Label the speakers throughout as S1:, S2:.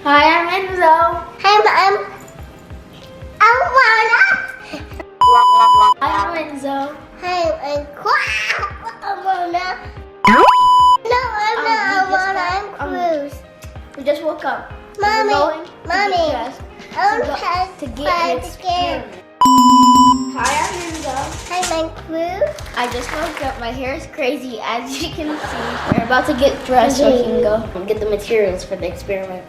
S1: Hi, I'm Enzo.
S2: Hi, I'm Alana.
S1: Hi, I'm Enzo.
S2: Hi, I'm Alana. No, I'm not Alana. I'm Cruz.
S1: We just woke up.
S2: Mommy,
S1: We're going
S2: Mommy,
S1: I'm
S2: to
S1: get
S2: an
S1: an experiment. Hi, I'm Enzo.
S2: Hi, I'm Cruz.
S1: I just woke up. My hair is crazy, as you can see. We're about to get dressed so we can go and get the materials for the experiment.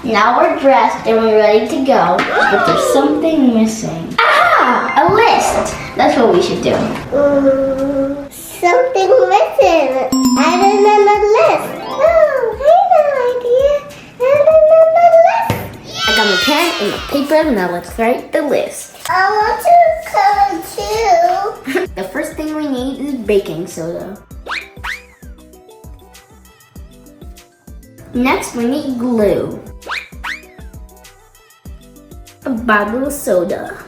S1: Now we're dressed and we're ready to go, but there's something missing. Ah, a list. That's what we should do.
S2: Something missing. I don't know the list. Oh, I know idea. I don't know the list.
S1: I got my pen and my paper. Now let's write the list.
S2: I want to color too.
S1: The first thing we need is baking soda. Next, we need glue. A bottle of soda.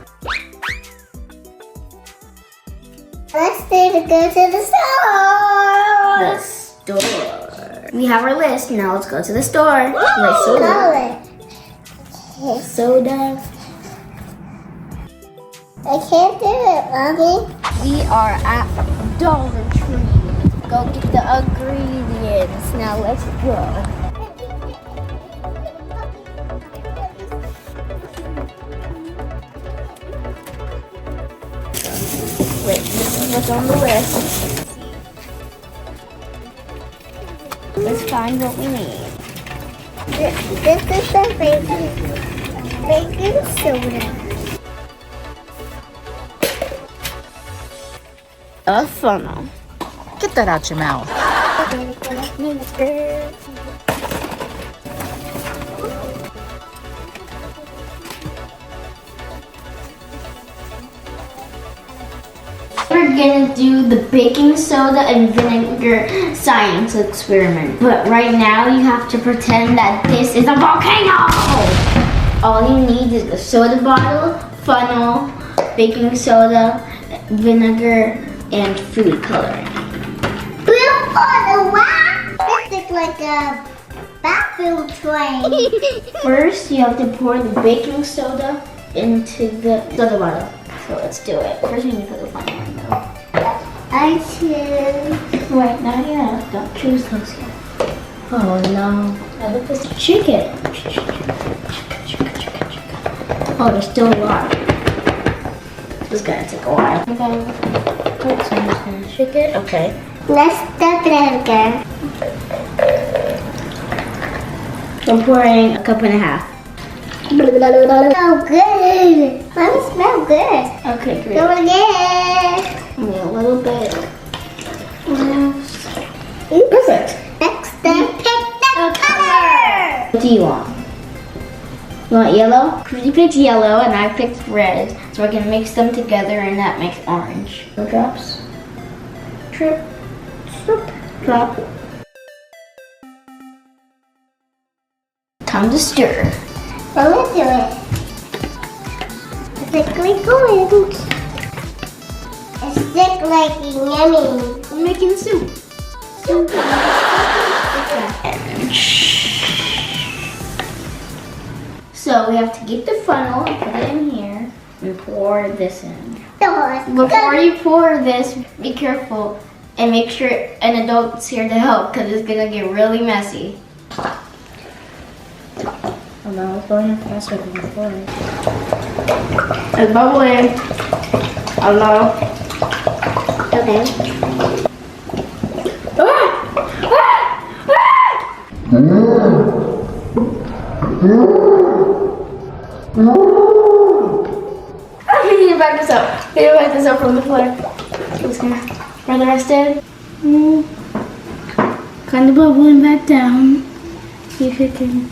S2: Let's go to the store.
S1: The store. We have our list. Now let's go to the store. Like soda.
S2: Color.
S1: Soda.
S2: I can't do it, Mommy.
S1: We are at Dollar Tree. Go get the ingredients. Now let's go. Wait, this is what's on the list. Let's find what we need.
S2: This is the baking soda.
S1: A funnel.
S3: Get that out your mouth.
S1: We're gonna do the baking soda and vinegar science experiment. But right now you have to pretend that this is a volcano. All you need is the soda bottle, funnel, baking soda, vinegar, and food coloring.
S2: Blue bottle, wow! This looks like a bathroom tray.
S1: First, you have to pour the baking soda into the soda bottle. So let's do it. First, we need to put the funnel in though.
S2: I choose.
S1: Wait, not yet. Don't choose those yet. Oh no. I look this chicken. Oh, there's still a lot. This is gonna take a while. Okay. So I'm just gonna shake it. Okay.
S2: Let's step vinegar.
S1: I'm pouring a cup and a half.
S2: Oh, good. Mine smell good.
S1: Okay, great.
S2: Do it again.
S1: Only a little bit.
S2: Perfect. Next step, pick the color.
S1: What do you want? You want yellow? Cruzy picked yellow and I picked red. So we're gonna mix them together and that makes orange. No drops. Trip. Slip. Drop. Time to stir.
S2: Let me do it. It's like orange. It's thick like yummy.
S1: We're making soup. Soup. So we have to get the funnel and put it in here and pour this in. Before you pour this, be careful and make sure an adult's here to help because it's gonna get really messy. Oh no, it's going in faster than before. It's bubbling. Oh no. Okay. I need to back this up. I need to back this up from the floor. I'm just gonna pour the rest in. Kind of bubbling back down. See if it can.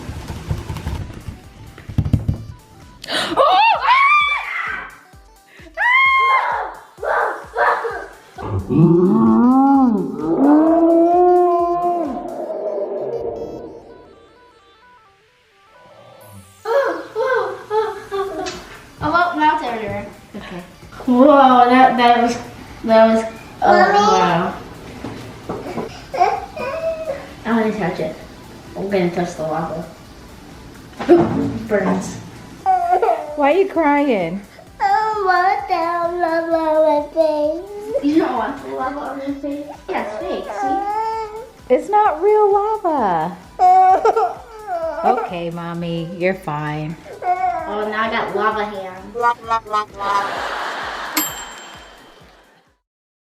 S1: Oh, well, now it's everywhere. Okay. Whoa, that was, oh
S2: Mommy?
S1: wow. gonna touch it. I'm gonna touch the lava. Burns.
S3: Why are you crying?
S2: I want that lava on my face.
S1: You don't want the lava on your face? Yeah, it's fake, see?
S3: It's not real lava. Okay, Mommy, you're fine.
S1: Oh, now I got lava hands.